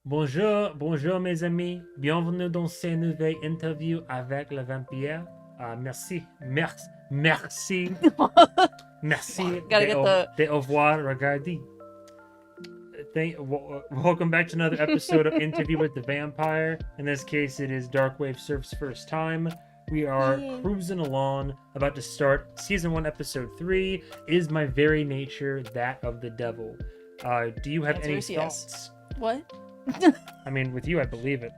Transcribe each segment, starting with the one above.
Bonjour, bonjour mes amis. Bienvenue dans cette nouvelle interview avec le vampire. Merci, merci, merci Gotta get the... de au revoir, regardez. Welcome back to another episode of Interview with the Vampire. In this case, it is Darkwavesurf's first time. We are cruising along, about to start Season 1, Episode 3, Is My Very Nature That of the Devil? Do you have any thoughts? What? I mean, with you, I believe it.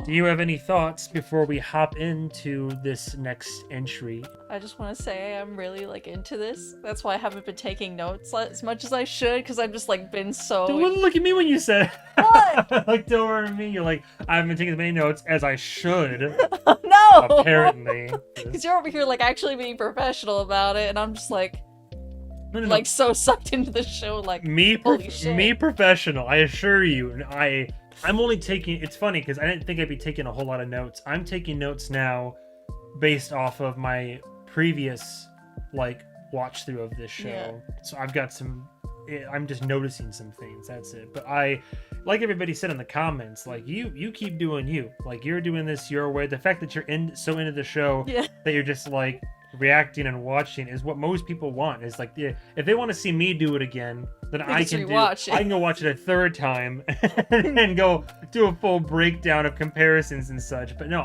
Do you have any thoughts before we hop into this next entry? I just want to say I'm really into this. That's why I haven't been taking notes as much as I should, because I've just been so... Don't look at me when you said what? Don't worry at me. You're like, I haven't been taking as many notes as I should. No! Apparently. Because you're over here actually being professional about it, and I'm just No. so sucked into the show, me professional, I assure you. I'm only taking, it's funny because I didn't think I'd be taking a whole lot of notes. I'm taking notes now based off of my previous watch through of this show. Yeah. So I've got I'm just noticing some things, that's it. But like everybody said in the comments, you keep doing you. You're doing this your way. The fact that you're so into the show that you're just reacting and watching is what most people want. Is if they want to see me do it again, then I can go watch it a third time and go do a full breakdown of comparisons and such. But no,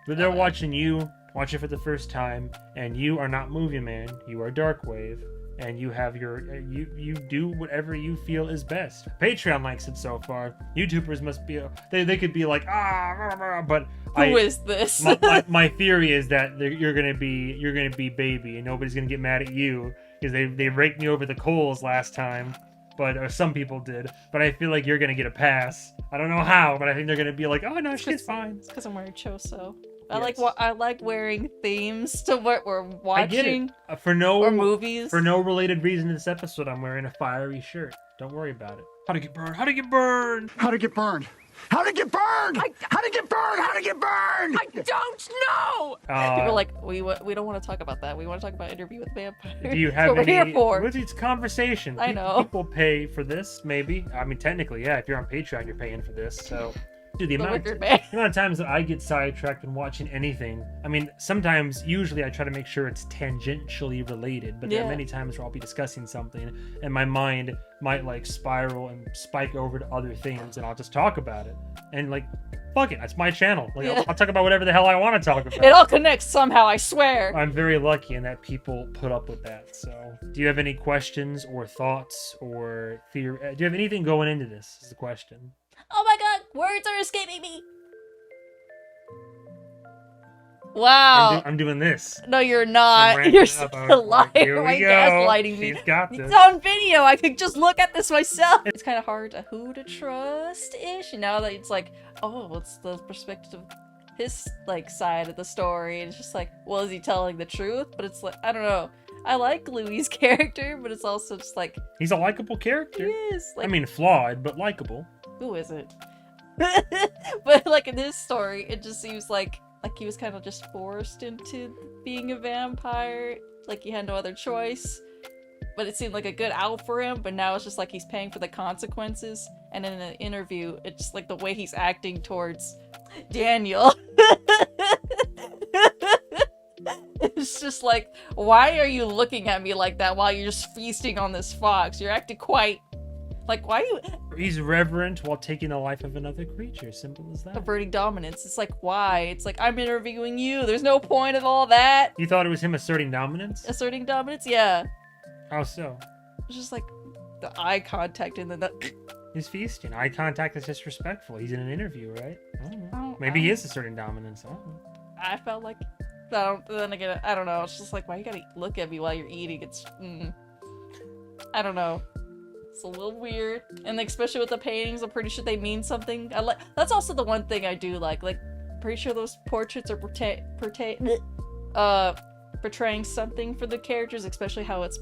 they're watching you watch it for the first time, and you are not MovieMan, you are Darkwave, and you have you do whatever you feel is best. Patreon likes it so far. YouTubers must be they could be like but who is this? my theory is that you're gonna be baby, and nobody's gonna get mad at you because they raked me over the coals last time, or some people did. But I feel like you're gonna get a pass. I don't know how, but I think they're gonna be like, oh no, she's fine. It's because I'm wearing choso. Yes. I like wearing themes to what we're watching. I get it. Or movies. For no related reason to this episode, I'm wearing a fiery shirt. Don't worry about it. How to get burned? How to get burned? How to get burned? How to get burned? How to get burned? How to get burned? I don't know. People are like, we don't want to talk about that. We want to talk about Interview with Vampire. Do you have what we're here for? It's conversation. I know. People pay for this, maybe. I mean, technically, yeah. If you're on Patreon, you're paying for this. So, dude, the amount of times that I get sidetracked when watching anything. I mean, usually I try to make sure it's tangentially related, but there are many times where I'll be discussing something and my mind might spiral and spike over to other things, and I'll just talk about it. And fuck it, that's my channel. I'll talk about whatever the hell I want to talk about. It all connects somehow, I swear. I'm very lucky in that people put up with that. So, do you have any questions or thoughts or theory? Do you have anything going into this? Is the question. Oh my god, words are escaping me. Wow. I'm doing this. No, you're not. You're such a liar. Why gaslighting me? She's got this. It's on video. I could just look at this myself. It's kind of hard to who to trust-ish. Now that it's what's the perspective of his side of the story? And it's just well, is he telling the truth? But it's I don't know. I like Louis' character, but it's also just he's a likable character. He is. I mean, flawed, but likable. Who isn't? But in this story, it just seems like he was kind of just forced into being a vampire. He had no other choice. But it seemed like a good out for him, but now it's just he's paying for the consequences. And in an interview, it's just the way he's acting towards Daniel. It's just why are you looking at me like that while you're just feasting on this fox? You're acting quite... why are you... He's reverent while taking the life of another creature. Simple as that. Averting dominance. It's why? It's I'm interviewing you. There's no point of all that. You thought it was him asserting dominance? Asserting dominance? Yeah. How so? It's just the eye contact and then the... He's feasting. Eye contact is disrespectful. He's in an interview, right? I don't know. Maybe he is asserting dominance. I don't know. I felt then again, I don't know. It's just why you gotta look at me while you're eating? It's... I don't know. It's a little weird, and especially with the paintings, I'm pretty sure they mean something. That's also the one thing I do like. Pretty sure those portraits are portraying something for the characters, especially how it's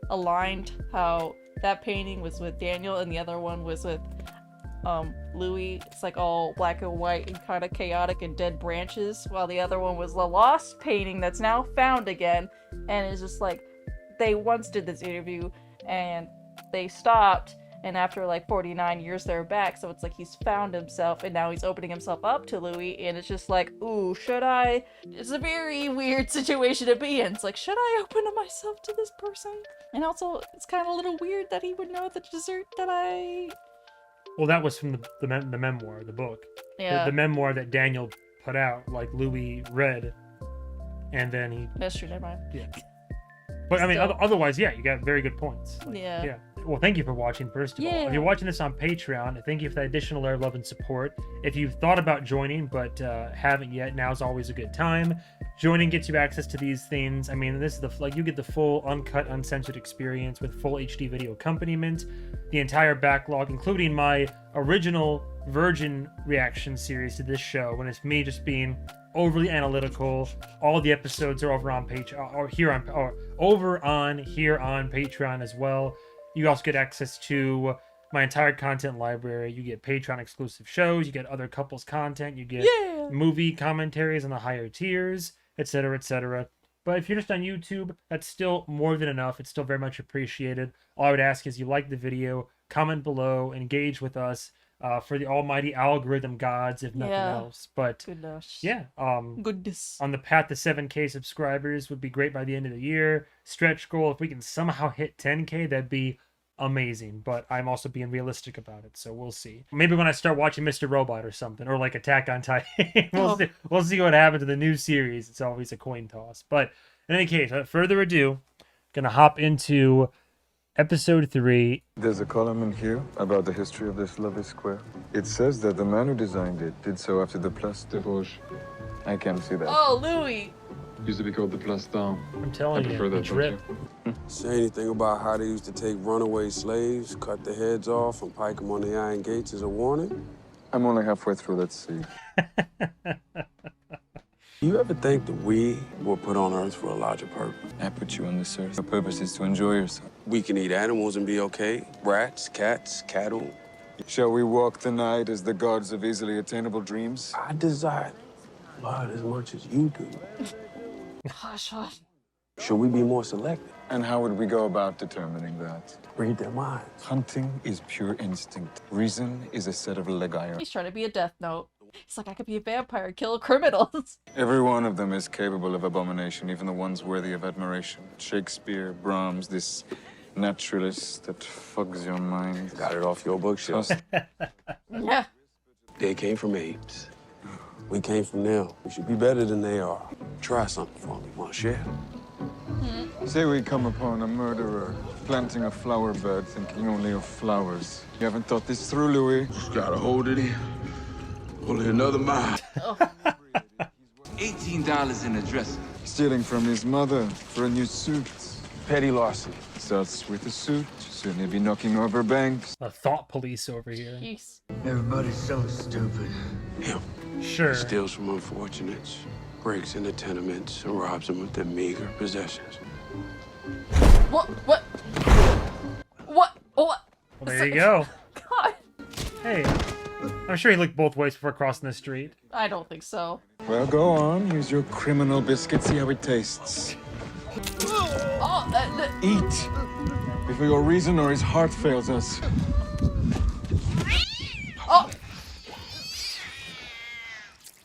aligned. How that painting was with Daniel, and the other one was with Louis. It's all black and white and kind of chaotic and dead branches, while the other one was the lost painting that's now found again, and it's just they once did this interview and they stopped and after like 49 years they're back, so it's like he's found himself and now he's opening himself up to Louis, and it's just like, ooh, should I? It's a very weird situation to be in. It's like, should I open up myself to this person? And also it's kind of a little weird that he would know the dessert that I... Well, that was from the memoir, the book. Yeah. The memoir that Daniel put out, like Louis read, and then he... That's true, never mind. Yeah. But I mean, Still. otherwise, yeah, you got very good points. Yeah. Yeah. Well, thank you for watching, first of all. Yeah. If you're watching this on Patreon, thank you for that additional layer of love and support. If you've thought about joining but haven't yet, now's always a good time. Joining gets you access to these things. I mean, this is you get the full uncut, uncensored experience with full HD video accompaniment, the entire backlog, including my original Virgin reaction series to this show, when it's me just being overly analytical. All the episodes are over on here on Patreon as well. You also get access to my entire content library. You get Patreon exclusive shows, you get other couples content, you get movie commentaries on the higher tiers, etc., etc. But if you're just on YouTube, that's still more than enough. It's still very much appreciated. All I would ask is you like the video, comment below, engage with us for the almighty algorithm gods, if nothing else. But Goodness. yeah, Goodness. on the path to 7K subscribers would be great by the end of the year. Stretch goal, if we can somehow hit 10K, that'd be amazing. But I'm also being realistic about it, so we'll see. Maybe when I start watching Mr. Robot or something, or like Attack on Titan, we'll see what happens to the new series. It's always a coin toss. But in any case, without further ado, gonna hop into Episode 3. There's a column in here about the history of this lovely square. It says that the man who designed it did so after the Place de Vosges. I can't see that. Oh, Louis! Used to be called the Place d'Armes. I'm telling you, the drip. Say anything about how they used to take runaway slaves, cut their heads off, and pike them on the iron gates as a warning? I'm only halfway through, let's see. You ever think that we were put on Earth for a larger purpose? I put you on this earth. The purpose is to enjoy yourself. We can eat animals and be okay. Rats, cats, cattle. Shall we walk the night as the gods of easily attainable dreams? I desire blood as much as you do. Hush, hush. Should we be more selective? And how would we go about determining that? Read their minds. Hunting is pure instinct. Reason is a set of leg iron. He's trying to be a Death Note. He's like, I could be a vampire, kill criminals. Every one of them is capable of abomination, even the ones worthy of admiration. Shakespeare, Brahms, this naturalist that fugs your mind. Got it off your bookshelf. Yeah. They came from apes. We came from them. We should be better than they are. Try something for me. Want to share? Say we come upon a murderer planting a flower bed thinking only of flowers. You haven't thought this through, Louis? Just gotta hold it in. Only another mile. $18 in a dresser. Stealing from his mother for a new suit. Petty larceny. Starts with a suit, certainly be knocking over banks. The thought police over here. Jeez. Everybody's so stupid. Him. Sure. Steals from unfortunates, breaks into tenements, and robs them of their meager possessions. What? What? What? What? Well, there you go. God. Hey, I'm sure he looked both ways before crossing the street. I don't think so. Well, go on. Use your criminal biscuit. See how it tastes. Oh, Eat. Before your reason or his heart fails us. oh.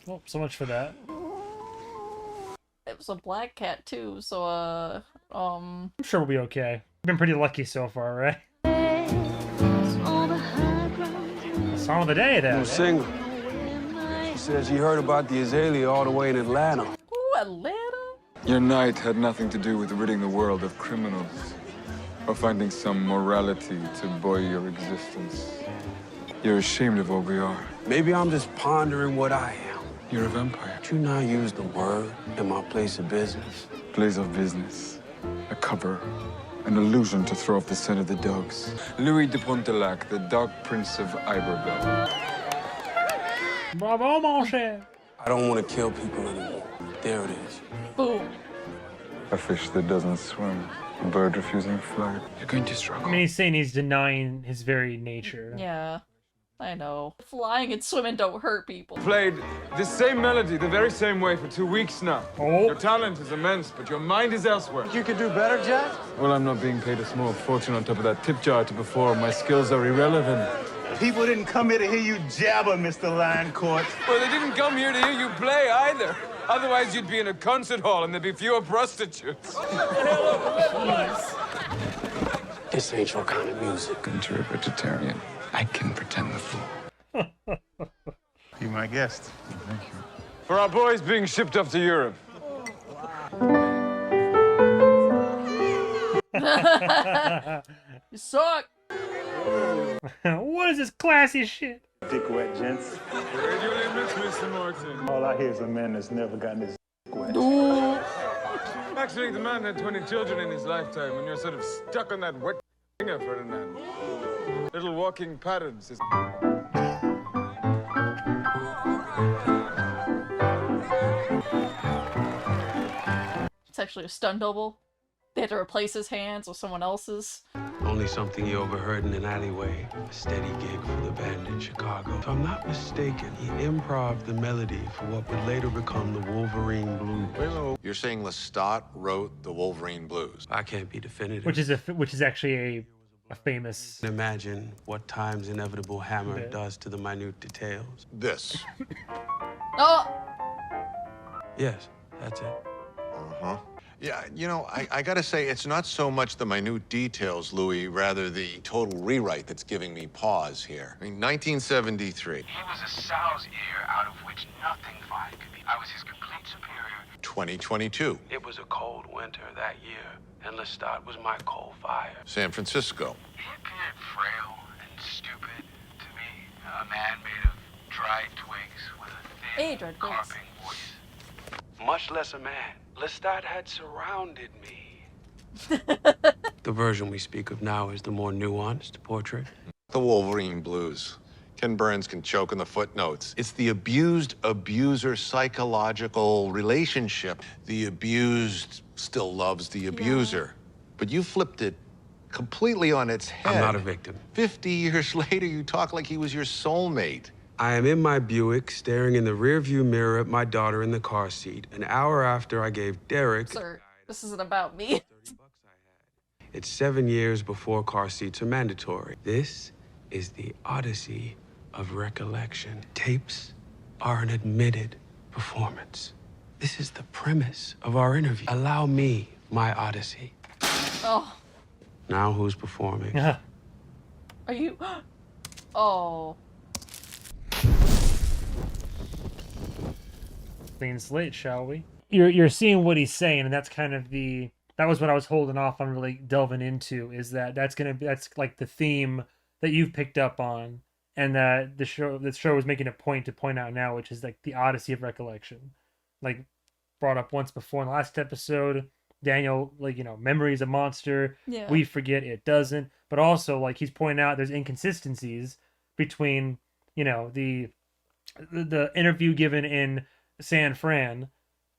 Well, so much for that. It was a black cat too, so I'm sure we'll be okay. We've been pretty lucky so far, right? Song of the day, then. New singer. She said she heard about the Azalea all the way in Atlanta. Ooh, Atlanta. Your night had nothing to do with ridding the world of criminals or finding some morality to buoy your existence. You're ashamed of what we are. Maybe I'm just pondering what I am. You're a vampire. Could you not use the word in my place of business? Place of business. A cover. An illusion to throw off the scent of the dogs. Louis de Pontelac, the Dog Prince of Iberville. Bravo, mon cher. I don't want to kill people anymore. There it is. Boom. A fish that doesn't swim. A bird refusing flight. You're going to struggle. I mean, he's saying he's denying his very nature. Yeah. I know. Flying and swimming don't hurt people. Played this same melody the very same way for 2 weeks now. Oh. Your talent is immense, but your mind is elsewhere. You could do better, Jack? Well, I'm not being paid a small fortune on top of that tip jar to perform. My skills are irrelevant. People didn't come here to hear you jabber, Mr. Lioncourt. Well, they didn't come here to hear you play either. Otherwise, you'd be in a concert hall and there'd be fewer prostitutes. This ain't your kind of music. Since you're a vegetarian, I can pretend the fool. Be my guest. Thank you. For our boys being shipped up to Europe. You suck! What is this classy shit? Dick wet, gents. Where do you live, Mr. Martin? All I hear is a man that's never gotten his dick wet. Actually, the man had 20 children in his lifetime, and you're sort of stuck on that wet finger, Ferdinand. Little walking patterns. It's actually a stunt double. They had to replace his hands with someone else's. Only something he overheard in an alleyway. A steady gig for the band in Chicago. If I'm not mistaken, he improv'd the melody for what would later become the Wolverine Blues. You're saying Lestat wrote the Wolverine Blues? I can't be definitive. Which is actually a famous. Imagine what time's inevitable hammer Yeah. does to the minute details. This. Oh! Yes, that's it. Uh-huh. Yeah, you know, I gotta say, it's not so much the minute details, Louis, rather the total rewrite that's giving me pause here. I mean, 1973. He was a sow's ear out of which nothing fine could be. I was his complete superior. 2022. It was a cold winter that year, and Lestat was my coal fire. San Francisco. He appeared frail and stupid to me. A man made of dried twigs with a Hey, thin, dried twigs. carping voice. Much less a man. Lestat had surrounded me. The version we speak of now is the more nuanced portrait. The Wolverine Blues. Ken Burns can choke in the footnotes. It's the abused-abuser psychological relationship. The abused still loves the abuser. But you flipped it completely on its head. I'm not a victim. 50 years later, you talk like he was your soulmate. I am in my Buick, staring in the rearview mirror at my daughter in the car seat, an hour after I gave Derek... Sir, this isn't about me. It's 7 years before car seats are mandatory. This is the odyssey of recollection. Tapes are an admitted performance. This is the premise of our interview. Allow me my odyssey. Oh, Now who's performing? Yeah. are you? Oh. Clean slate, shall we? You're seeing what he's saying, and that's kind of that was what I was holding off on really delving into, is that's like the theme that you've picked up on, and that the show is making a point to point out now, which is like the odyssey of recollection, like brought up once before in the last episode. Daniel, like, memory is a monster. Yeah. We forget, it doesn't. But also, like, he's pointing out there's inconsistencies between, the interview given in San Fran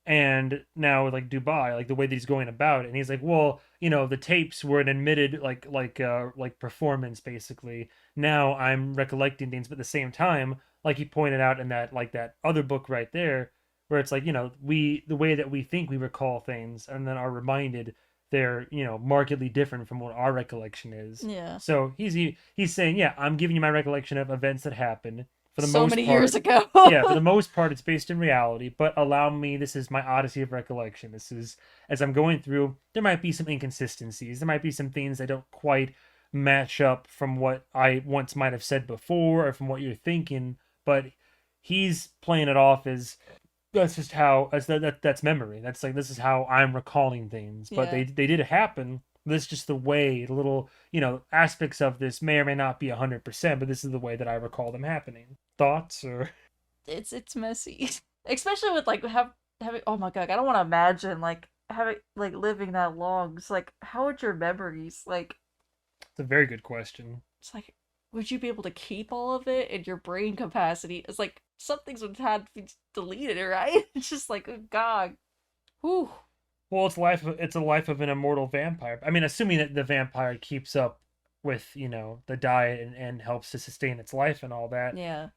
and now like Dubai, like the way that he's going about it. And he's like, well, the tapes were an admitted like performance basically. Now I'm recollecting things, but at the same time, like he pointed out in that other book right there, where it's like, the way that we think we recall things and then are reminded they're, markedly different from what our recollection is. Yeah. So he's saying, yeah, I'm giving you my recollection of events that happened. For the So most many part, years ago. yeah, for the most part, it's based in reality, but allow me, this is my odyssey of recollection. This is, as I'm going through, there might be some inconsistencies. There might be some things that don't quite match up from what I once might have said before or from what you're thinking, but he's playing it off as, that's just how, that's memory. That's like, this is how I'm recalling things, but Yeah. they did happen. This is just the way, the little, aspects of this may or may not be 100%, but this is the way that I recall them happening. Thoughts or? It's messy, especially with like having. Oh my god, I don't want to imagine like having like living that long. It's like, how would your memories like? It's a very good question. It's like, would you be able to keep all of it in your brain capacity? It's like some things would have to be deleted, right? It's just like, oh god, whew. Well, it's a life of an immortal vampire. I mean, assuming that the vampire keeps up with, you know, the diet and helps to sustain its life and all that. Yeah.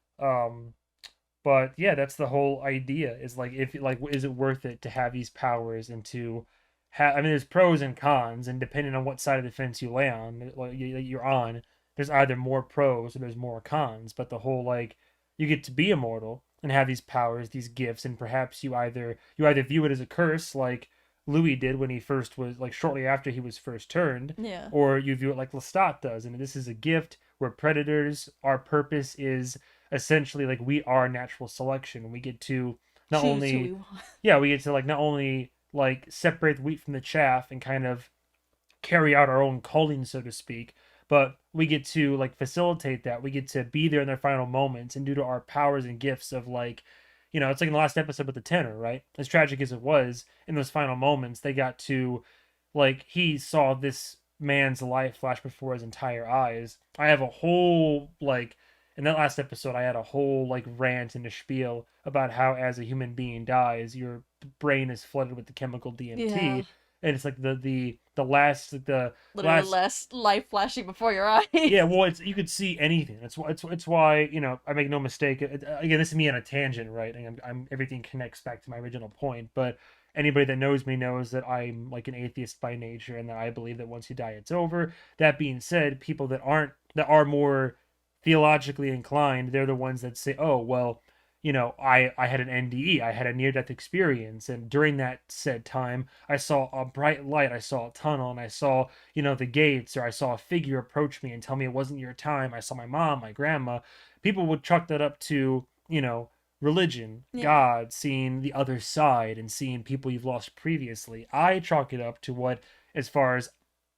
But yeah, that's the whole idea, is like, if like, is it worth it to have these powers and to have, I mean, there's pros and cons, and depending on what side of the fence you lay on, like, you're on, there's either more pros or there's more cons. But the whole, like, you get to be immortal and have these powers, these gifts, and perhaps you either view it as a curse, like Louis did when he first was, like, shortly after he was first turned, Yeah. or you view it like Lestat does, and this is a gift. We're predators. Our purpose is essentially, like, we are natural selection. We get to not Choose who only we want. yeah, we get to, like, not only, like, separate the wheat from the chaff and kind of carry out our own calling, so to speak, but we get to, like, facilitate that. We get to be there in their final moments, and due to our powers and gifts of, like, you know, it's like in the last episode with the tenor, right? As tragic as it was, in those final moments, they got to, like, he saw this man's life flash before his entire eyes. I have a whole, like, in that last episode, I had a whole, like, rant and a spiel about how, as a human being dies, your brain is flooded with the chemical DMT, Yeah. and it's like the last Literally last life flashing before your eyes. yeah, well, it's, you could see anything. It's why, you know, I make no mistake. Again, this is me on a tangent, right? And I'm everything connects back to my original point. But anybody that knows me knows that I'm, like, an atheist by nature, and that I believe that once you die, it's over. That being said, people that are more theologically inclined, they're the ones that say, oh, well, you know, I had an NDE, I had a near-death experience, and during that said time, I saw a bright light, I saw a tunnel, and I saw, you know, the gates, or I saw a figure approach me and tell me it wasn't your time. I saw my mom, my grandma. People would chalk that up to, you know, religion, Yeah. God, seeing the other side, and seeing people you've lost previously. I chalk it up to what, as far as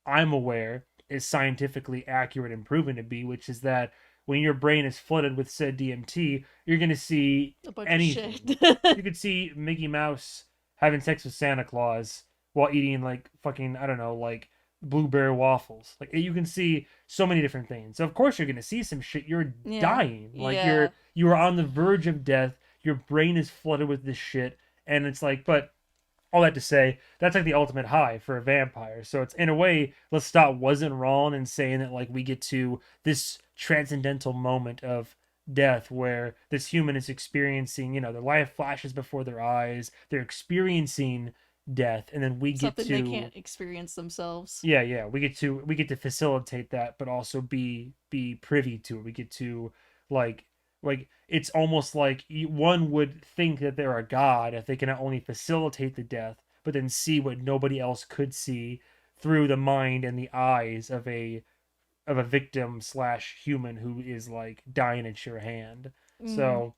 I'm aware, is scientifically accurate and proven to be, which is that when your brain is flooded with said DMT, you're going to see A bunch anything. of shit. You could see Mickey Mouse having sex with Santa Claus while eating, like, fucking, I don't know, like, blueberry waffles. Like, you can see so many different things. So of course you're going to see some shit. You're Yeah. dying. Like, Yeah. you are on the verge of death. Your brain is flooded with this shit. And it's like, but all that to say, that's like the ultimate high for a vampire. So it's, in a way, Lestat wasn't wrong in saying that, like, we get to this transcendental moment of death where this human is experiencing, you know, their life flashes before their eyes, they're experiencing death, and then we Something get to they can't experience themselves. yeah, we get to facilitate that, but also be privy to it. We get to, like it's almost like one would think that they're a god if they can not only facilitate the death, but then see what nobody else could see through the mind and the eyes of a victim slash human who is, like, dying at your hand. So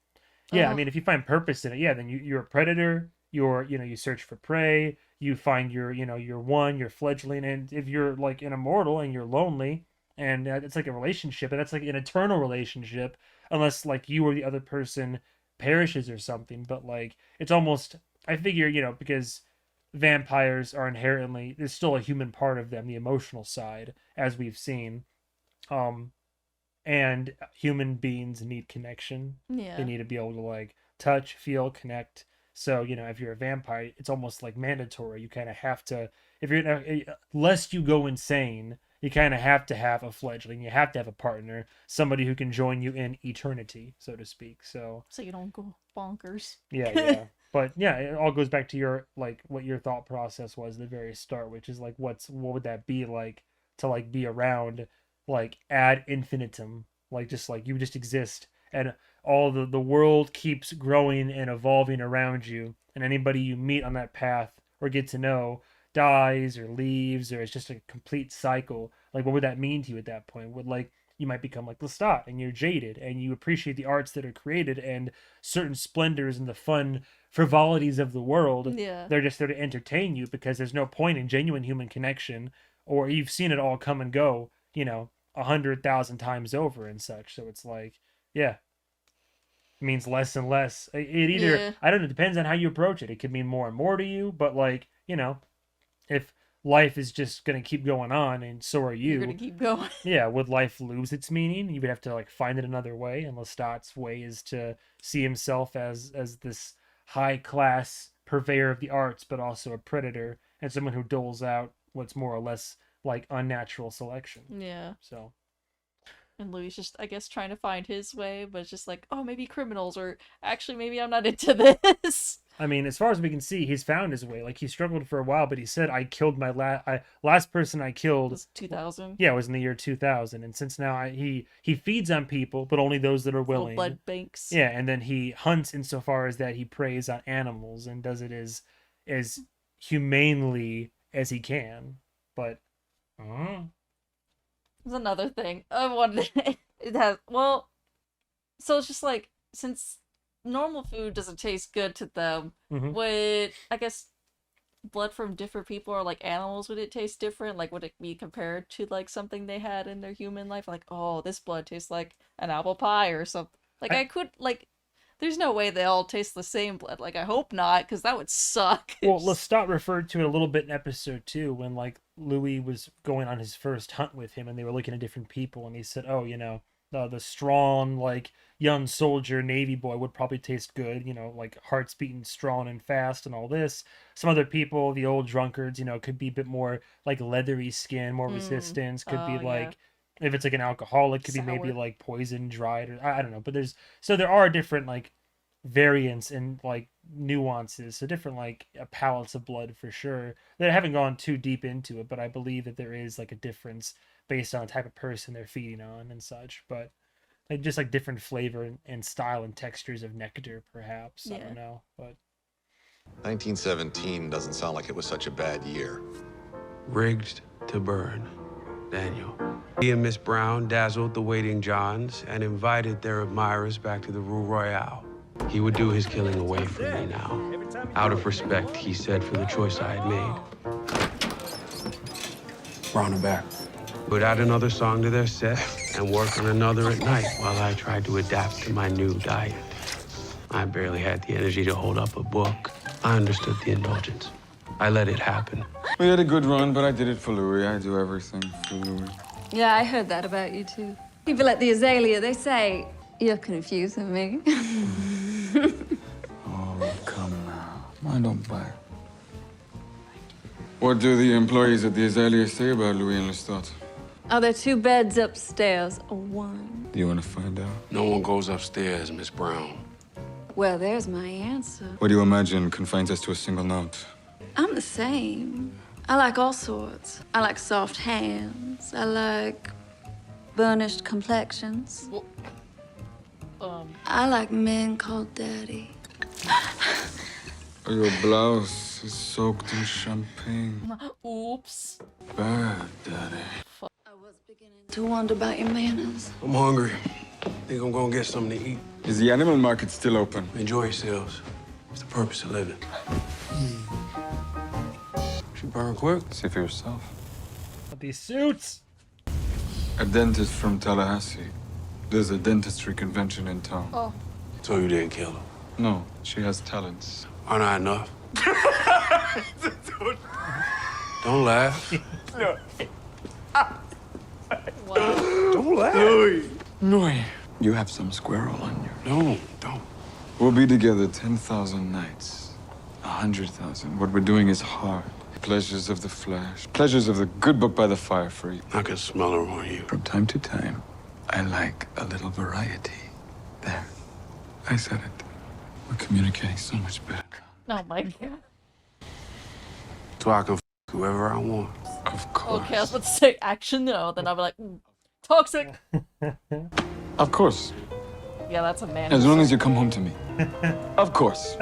yeah, I mean, if you find purpose in it, yeah, then you're a predator. You're, you know, you search for prey. You find your, you know, your fledgling. And if you're, like, an immortal and you're lonely, and it's like a relationship, and that's like an eternal relationship, unless, like, you or the other person perishes or something. But, like, it's almost, I figure, you know, because vampires are inherently, there's still a human part of them, the emotional side, as we've seen. And human beings need connection. Yeah. They need to be able to, like, touch, feel, connect. So, you know, if you're a vampire, it's almost like mandatory. You kind of have to, if you're, lest you go insane, you kind of have to have a fledgling. You have to have a partner, somebody who can join you in eternity, so to speak. So you don't go bonkers. yeah. But yeah, it all goes back to your, like, what your thought process was at the very start, which is, like, what would that be like to, like, be around, like, ad infinitum, like, just, like, you just exist, and all the world keeps growing and evolving around you, and anybody you meet on that path or get to know dies or leaves, or it's just a complete cycle. Like, what would that mean to you at that point? Would, like, you might become like Lestat, and you're jaded, and you appreciate the arts that are created and certain splendors and the fun frivolities of the world. Yeah. They're just there to entertain you, because there's no point in genuine human connection, or you've seen it all come and go, you know, 100,000 times over and such. So it's like, yeah, it means less and less. It either, Yeah. I don't know, it depends on how you approach it. It could mean more and more to you, but, like, you know, if life is just going to keep going on and so are you, You're gonna keep going. yeah, would life lose its meaning? You would have to, like, find it another way, and Lestat's way is to see himself as this high class purveyor of the arts, but also a predator and someone who doles out what's more or less like unnatural selection. Yeah. So. And Louis just, I guess, trying to find his way, but it's just like, oh, maybe criminals, or actually, maybe I'm not into this. I mean, as far as we can see, he's found his way. Like, he struggled for a while, but he said, I killed my last person I killed. It was 2000. Yeah, it was in the year 2000. And since now he feeds on people, but only those that are willing. Little blood banks. Yeah, and then he hunts insofar as that he preys on animals and does it as humanely as he can. But There's another thing I wanted. It has, well, so it's just like, since normal food doesn't taste good to them, would, I guess, blood from different people or like animals, would it taste different? Like, would it be compared to like something they had in their human life? Like, oh, this blood tastes like an apple pie or something. Like, I could, like, there's no way they all taste the same blood. Like, I hope not, because that would suck. Well, Lestat referred to it a little bit in episode 2 when, like, Louis was going on his first hunt with him and they were looking at different people, and he said, oh, you know, the strong, like, young soldier Navy boy would probably taste good, you know, like, heart's beating strong and fast and all this. Some other people, the old drunkards, you know, could be a bit more, like, leathery skin, more resistance, could be, like... If it's like an alcoholic, could be maybe like poison dried, or I don't know. But there are different like variants and like nuances, so different like palettes of blood for sure. That I haven't gone too deep into it, but I believe that there is like a difference based on the type of person they're feeding on and such. But like just like different flavor and style and textures of nectar, perhaps. I don't know, but 1917 doesn't sound like it was such a bad year. Rigged to burn, Daniel. He and Miss Brown dazzled the waiting Johns and invited their admirers back to the Rue Royale. He would do his killing away from me now. Out of respect, he said, for the choice I had made. Brown her back. Would add another song to their set and work on another at night while I tried to adapt to my new diet. I barely had the energy to hold up a book. I understood the indulgence. I let it happen. We had a good run, but I did it for Louis. I do everything for Louis. Yeah, I heard that about you, too. People at the Azalea, they say, you're confusing me. Oh, come now. I don't bite. What do the employees at the Azalea say about Louis and Lestat? Oh, there are 2 beds upstairs, or 1. Do you want to find out? No one goes upstairs, Miss Brown. Well, there's my answer. What do you imagine confines us to a single note? I'm the same. I like all sorts. I like soft hands. I like burnished complexions. I like men called daddy. Your blouse is soaked in champagne. Oops. Bad, daddy. I was beginning to wonder about your manners. I'm hungry. Think I'm gonna get something to eat. Is the animal market still open? Enjoy yourselves. It's the purpose of living. She burn quick. See for yourself. these suits. A dentist from Tallahassee. There's a dentistry convention in town. Oh. So you didn't kill her? No, she has talents. Are not enough? Don't laugh. No. Wow. Don't laugh. Louis, you have some squirrel on you. No, don't. We'll be together 10,000 nights. 100,000. What we're doing is hard. Pleasures of the flesh. Pleasures of the good book by the fire for you. I can smell her on you. From time to time, I like a little variety. There. I said it. We're communicating so much better. Oh my god. So I can whoever I want. Of course. Okay, I was about to say action no, then I'll be like, toxic. Of course. Yeah, that's a man. As long as you come home to me. Of course.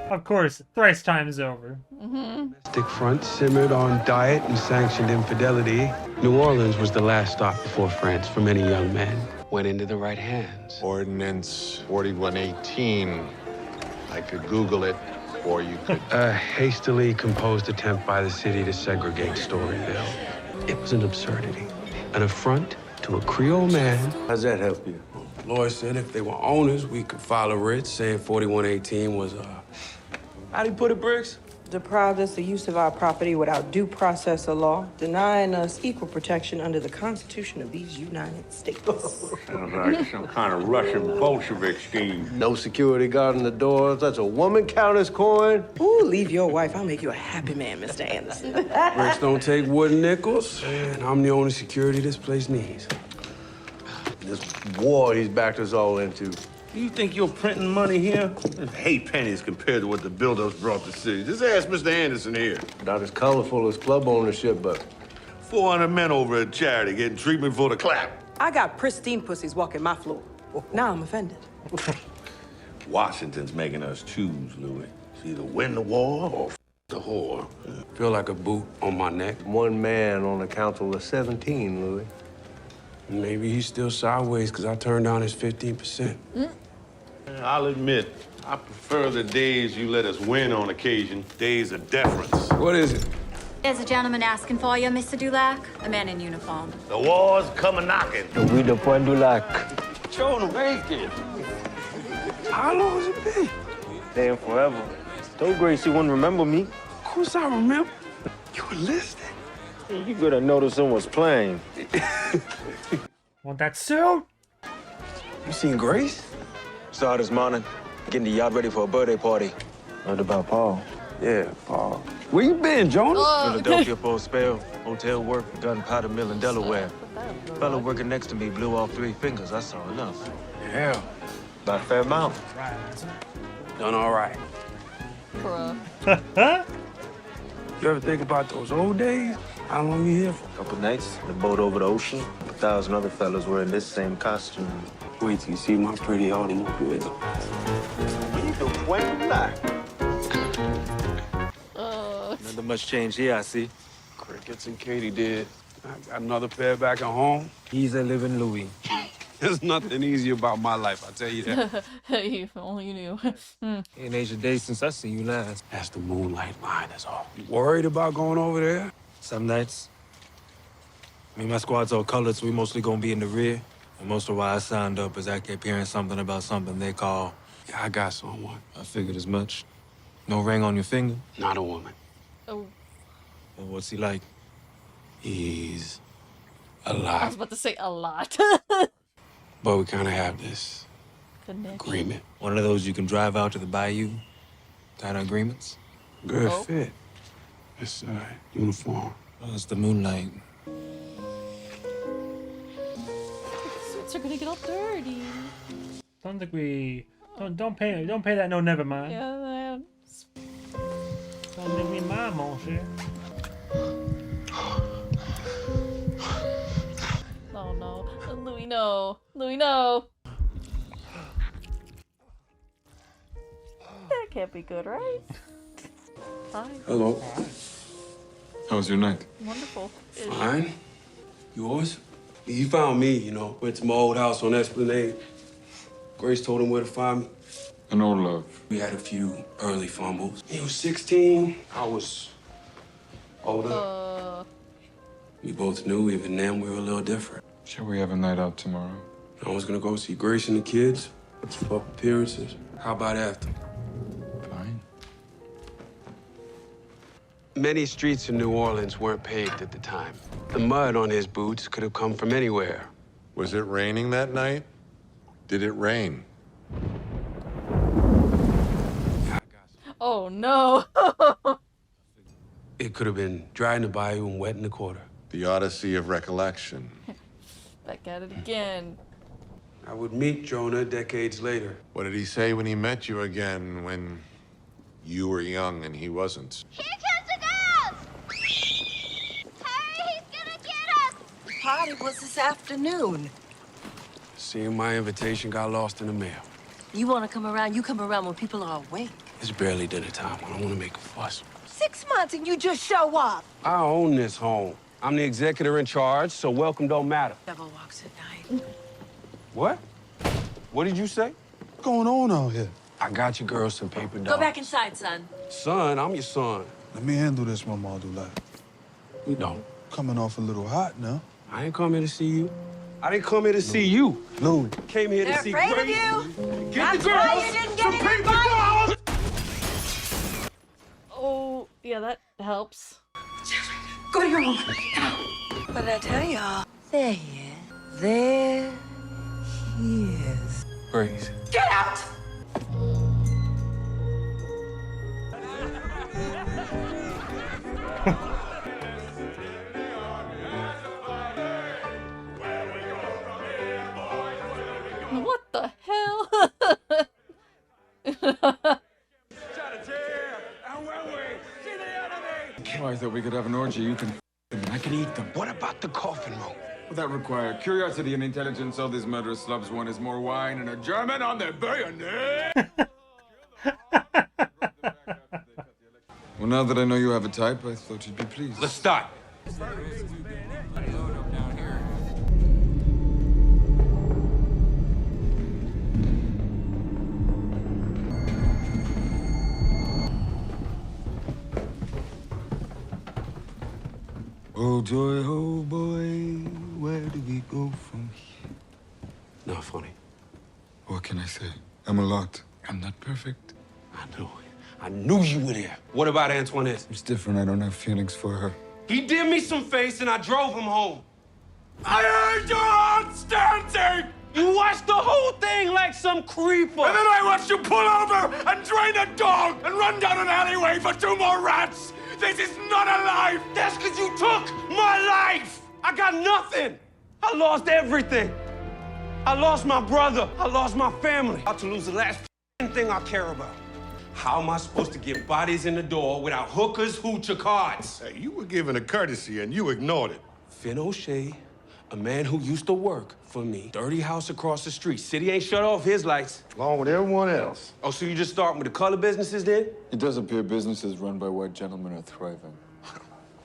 Of course, thrice times over. Domestic front simmered on diet and sanctioned infidelity. New Orleans was the last stop before France for many young men. Went into the right hands. Ordinance 4118. I could Google it, or you could... A hastily composed attempt by the city to segregate Storyville. It was an absurdity. An affront to a Creole man. How's that help you? Lawyer said if they were owners, we could file a writ saying 4118 was, how do you put it, Briggs? deprived us the use of our property without due process of law, denying us equal protection under the Constitution of these United States. Sounds like some kind of Russian Bolshevik scheme. No security guard in the doors. That's a woman countess coin. Ooh, leave your wife. I'll make you a happy man, Mr. Anderson. Bricks don't take wooden nickels, and I'm the only security this place needs. This war he's backed us all into. You think you're printing money here? Eight pennies compared to what the build-ups brought the city. Just ask Mr. Anderson here. Not as colorful as club ownership, but 400 men over at Charity getting treatment for the clap. I got pristine pussies walking my floor. Now I'm offended. Washington's making us choose, Louis. It's either win the war or the whore. Feel like a boot on my neck. one man on a council of 17, Louis. Maybe he's still sideways because I turned down his 15%. I'll admit, I prefer the days you let us win on occasion, days of deference. What is it? There's a gentleman asking for you, Mr. Dulac. A man in uniform. The war's coming knocking. We the point du lac. Show them bacon. How long has it been? Damn forever. Told Grace you wouldn't remember me. Of course I remember. You were listening. You could have noticed someone was playing. Want that suit? You seen Grace? Saw her this morning, getting the yacht ready for a birthday party. Heard about Paul. Yeah, Paul. Where you been, Jonah? Philadelphia for a spell. Hotel work, gunpowder mill in Delaware. Fellow working next to me blew off 3 fingers. I saw enough. Yeah. About a fair amount. Done all right. Bruh. You ever think about those old days? How long you here for? Couple nights, the boat over the ocean. 1,000 other fellas were in this same costume. Wait till you see my pretty automobile. Nothing much change here, I see. Crickets and Katie did. I got another pair back at home. Easy living Louis. There's nothing easy about my life, I tell you that. If only you knew. Ain't aged a day since I seen you last. That's the moonlight line, that's all. You worried about going over there? Some nights. Me and my squad's all colored, so we mostly gonna be in the rear. And most of why I signed up is I kept hearing something about something they call... Yeah, I got someone. I figured as much. No ring on your finger? Not a woman. Oh. Well, what's he like? He's I was alive. about to say a lot. But we kind of have this Connection. agreement. One of those you can drive out to the bayou? Kind of agreements? Good Oh. fit. It's uniform. Well, it's the moonlight. Suits are gonna get all dirty. Don't think we don't pay that no never mind. Yeah, man. Don't think we mind, mon cher. Oh no. Louis, no. Louis, no. That can't be good, right? Hi. Hello. How was your night? Wonderful. Fine. Yours? He found me, you know. Went to my old house on Esplanade. Grace told him where to find me. An old love. We had a few early fumbles. He was 16. I was older. We both knew even then we were a little different. Shall we have a night out tomorrow? I was gonna go see Grace and the kids. Keep up appearances. How about after? Fine. Many streets in New Orleans weren't paved at the time. The mud on his boots could have come from anywhere. Was it raining that night? Did it rain? Oh no. It could have been dry in the bayou and wet in the quarter. The Odyssey of Recollection. Back at it again. I would meet Jonah decades later. What did he say when he met you again, when you were young and he wasn't? Here comes the girls! Hurry, he's gonna get us! The party was this afternoon. Seeing my invitation got lost in the mail. You want to come around, you come around when people are awake. It's barely dinner time. I don't want to make a fuss. 6 months and you just show up. I own this home. I'm the executor in charge, so welcome don't matter. Devil walks at night. What? What did you say? What's going on out here? I got you girls some paper dolls. Go back inside, son. Son, I'm your son. Let me handle this, Mama Dulac. You don't. Coming off a little hot now. I ain't come here to see you. I didn't come here to see you. Louis. Came here They're to see afraid Grace. of you. Get That's the girls why you didn't get some any paper invited. dolls. Oh, yeah, that helps. Go to your room. Now. What did I tell y'all? There he is. There he is. Grace. Get out! What the hell? Well, I thought we could have an orgy. You can I can eat them. What about the coffin room? Would that require curiosity and intelligence? All these murderous slubs want is more wine and a German on their bayonet. Well, now that I know you have a type, I thought you'd be pleased. Let's start. Oh joy, oh boy, where do we go from here? Not funny. What can I say? I'm a lot. I'm not perfect. I knew it. I knew you were there. What about Antoinette? It's different. I don't have feelings for her. He did me some face and I drove him home. I heard your heart stamping! You watched the whole thing like some creeper. And then I watched you pull over and drain a dog and run down an alleyway for 2 more rats. This is not a life. That's because you took my life. I got nothing. I lost everything. I lost my brother. I lost my family. I'm about to lose the last thing I care about. How am I supposed to get bodies in the door without hookers, hoocher cards? Hey, you were given a courtesy and you ignored it. Finn O'Shea, a man who used to work for me, dirty house across the street. City ain't shut off his lights. Along with everyone else. Oh, so you just starting with the color businesses then? It does appear businesses run by white gentlemen are thriving.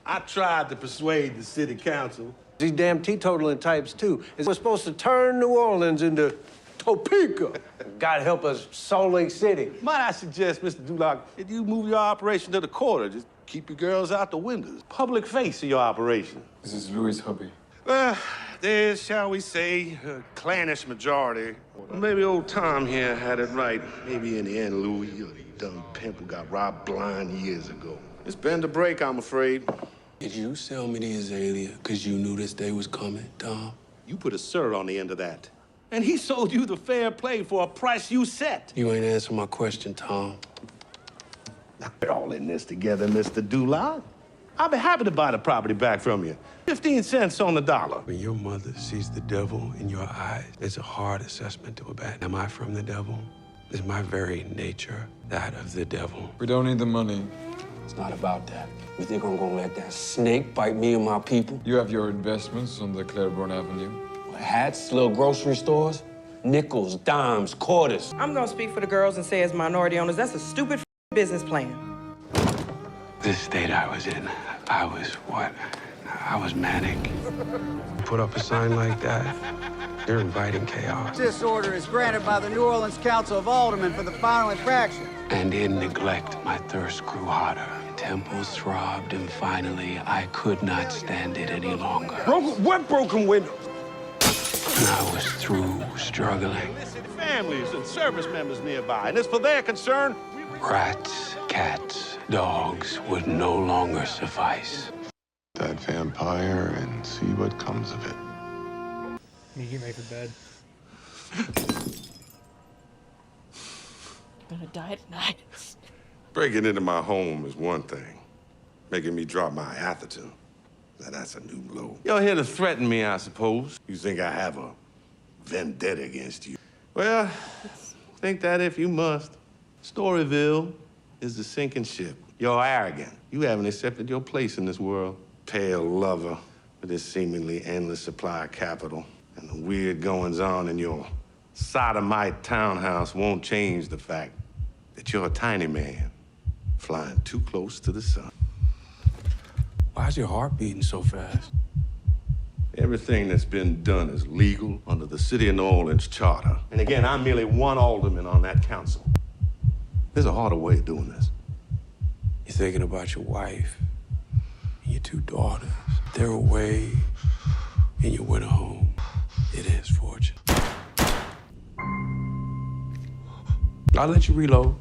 I tried to persuade the city council. These damn teetotaling types, too. We're supposed to turn New Orleans into Topeka. God help us, Salt Lake City. Might I suggest, Mr. Duloc, that you move your operation to the quarter. Just keep your girls out the windows. Public face of your operation. This is Louis' hubby. There's, shall we say, a clannish majority. Well, maybe old Tom here had it right. Maybe in the end, Louis, you're the dumb pimp who got robbed blind years ago. It's been the break, I'm afraid. Did you sell me the Azalea because you knew this day was coming, Tom? You put a sir on the end of that. And he sold you the fair play for a price you set. You ain't answering my question, Tom. We're all in this together, Mr. Duloc. I'll be happy to buy the property back from you. 15 cents on the dollar. When your mother sees the devil in your eyes, it's a hard assessment to abandon. Am I from the devil? Is my very nature that of the devil? We don't need the money. It's not about that. You think I'm gonna let that snake bite me and my people? You have your investments on the Claiborne Avenue. Hats, little grocery stores, nickels, dimes, quarters. I'm gonna speak for the girls and say as minority owners, that's a stupid business plan. This state I was in, I was manic. Put up a sign like that, you're inviting chaos. This order is granted by the New Orleans Council of Aldermen for the final infraction. And in neglect, my thirst grew hotter. Temples throbbed, and finally, I could not stand it any longer. What broken windows? I was through struggling. Families and service members nearby, and it's for their concern. Rats, cats, dogs would no longer suffice. That vampire and see what comes of it. You get ready for bed. I'm gonna die tonight. Breaking into my home is one thing. Making me drop my Atherton, now that's a new blow. You're here to threaten me, I suppose. You think I have a vendetta against you? Well, think that if you must. Storyville is the sinking ship. You're arrogant. You haven't accepted your place in this world. Pale lover with this seemingly endless supply of capital. And the weird goings-on in your sodomite townhouse won't change the fact that you're a tiny man flying too close to the sun. Why's your heart beating so fast? Everything that's been done is legal under the City of New Orleans Charter. And again, I'm merely one alderman on that council. There's a harder way of doing this. You're thinking about your wife and your 2 daughters. They're away in your winter home. It is fortune. I'll let you reload.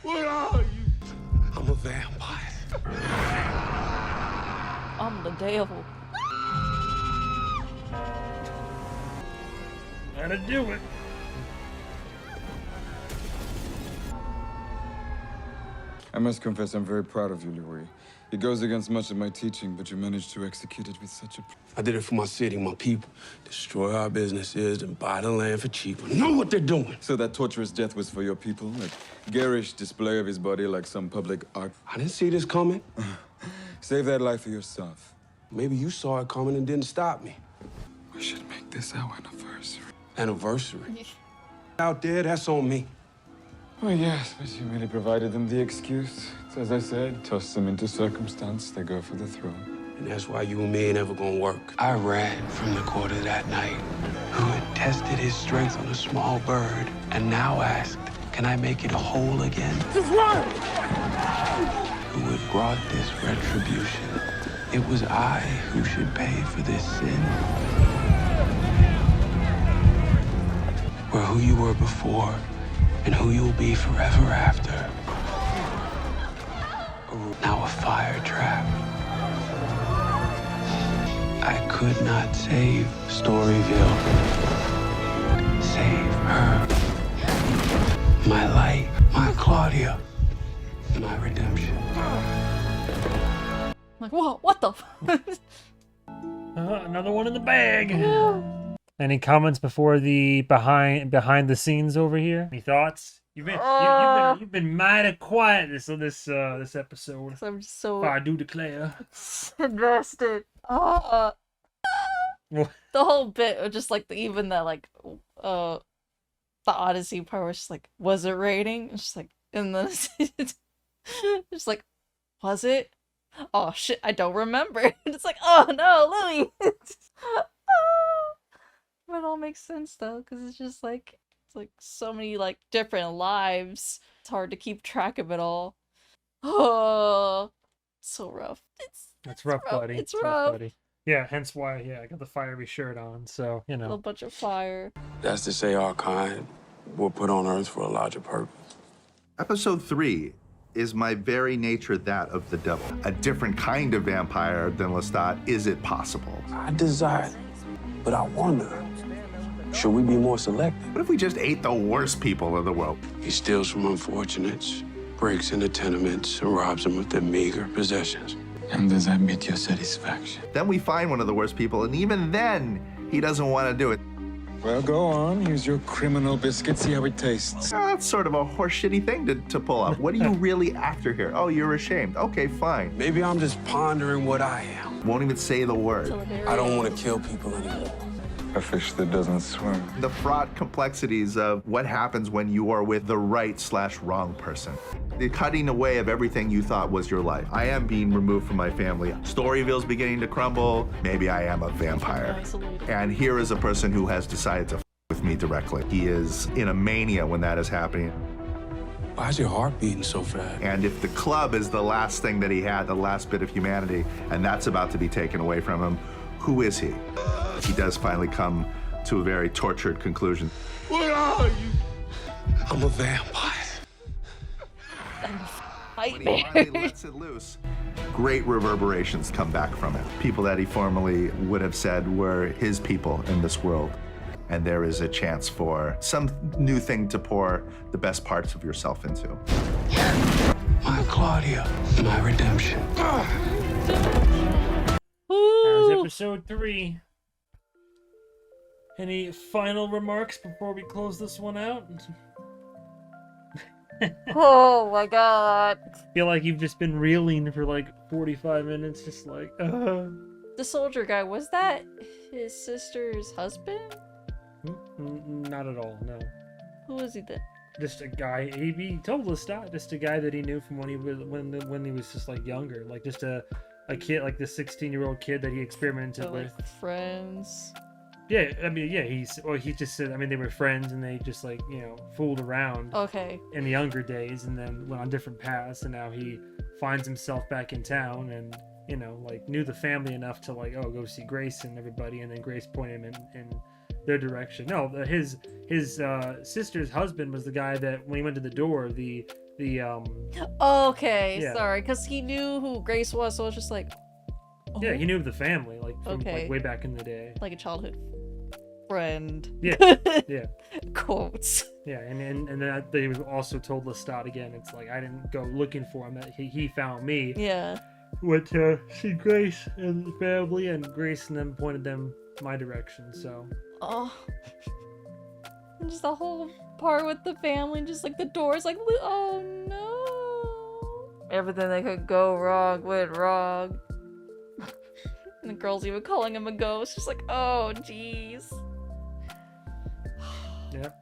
What are you? I'm a vampire. I'm the devil. Gotta do it. I must confess, I'm very proud of you, Louis. It goes against much of my teaching, but you managed to execute it with such a... I did it for my city, my people. Destroy our businesses and buy the land for cheap. I know what they're doing. So that torturous death was for your people? Like garish display of his body like some public art? I didn't see this coming. Save that life for yourself. Maybe you saw it coming and didn't stop me. We should make this our anniversary. Anniversary? Out there, that's on me. Oh, yes, but you merely provided them the excuse. So as I said, toss them into circumstance, they go for the throne. And that's why you and me ain't ever gonna work. I ran from the quarter that night, who had tested his strength on a small bird, and now asked, can I make it whole again? Just run! Who had brought this retribution. It was I who should pay for this sin. We're who you were before, and who you'll be forever after. Now a fire trap. I could not save Storyville. Save her. My light, my Claudia, my redemption. Like, whoa, what the? Another one in the bag. Any comments before the behind the scenes over here? Any thoughts? You've been mighty quiet this episode. I'm so. If I do declare. Invested. The whole bit of just like even the like the Odyssey part was just like, was it raining? It's just like, and then it's just like, was it? Oh shit, I don't remember. And it's like, oh no, Louis. But it all makes sense though, because it's just like, it's like so many like different lives. It's hard to keep track of it all. Oh, so rough. It's rough, buddy. It's rough. buddy. Yeah, hence why I got the fiery shirt on. So A little bunch of fire. That's to say our kind were put on Earth for a larger purpose. Episode 3 is my very nature that of the devil. A different kind of vampire than Lestat. Is it possible? I desire, but I wonder, should we be more selective? What if we just ate the worst people in the world? He steals from unfortunates, breaks into tenements, and robs them of their meager possessions. And does that meet your satisfaction? Then we find one of the worst people, and even then, he doesn't want to do it. Well, go on. Here's your criminal biscuit. See how it tastes. That's sort of a horseshitty thing to pull up. What are you really after here? Oh, you're ashamed. Okay, fine. Maybe I'm just pondering what I am. Won't even say the word. I don't want to kill people anymore. A fish that doesn't swim. The fraught complexities of what happens when you are with the right/wrong person. The cutting away of everything you thought was your life. I am being removed from my family. Storyville's beginning to crumble. Maybe I am a vampire. Isolated. And here is a person who has decided to f with me directly. He is in a mania when that is happening. Why is your heart beating so fast? And if the club is the last thing that he had, the last bit of humanity, and that's about to be taken away from him, who is he? He does finally come to a very tortured conclusion. What are you? I'm a vampire. When he finally lets it loose, great reverberations come back from it. People that he formerly would have said were his people in this world. And there is a chance for some new thing to pour the best parts of yourself into. My Claudia, my redemption. That was episode 3. Any final remarks before we close this one out? Oh my god. I feel like you've just been reeling for like 45 minutes, just like, The soldier guy, was that his sister's husband? Not at all, no. Who was he then? Just a guy. He told us that. Just a guy that he knew from when he was just like younger, like just a kid, like this 16-year-old kid that he experimented with. Friends. Yeah, I mean, yeah, he just said, I mean, they were friends and they just like, fooled around. Okay. In the younger days, and then went on different paths, and now he finds himself back in town and, like knew the family enough to like, oh, go see Grace and everybody, and then Grace pointed him their direction. No, his sister's husband was the guy that when he went to the door, Okay, yeah. sorry, because he knew who Grace was, so I was just like, oh. Yeah, he knew of the family, like from Okay. like way back in the day. Like a childhood friend. Yeah, yeah. Quotes. Yeah, and then they was also told Lestat again. It's like I didn't go looking for him; that he found me. Yeah. Went to see Grace and the family, and Grace and them pointed them my direction. So. Oh. And just the whole part with the family, just like the doors, like, oh no. Everything that could go wrong went wrong. And the girl's even calling him a ghost. Just like, oh, jeez. Yep.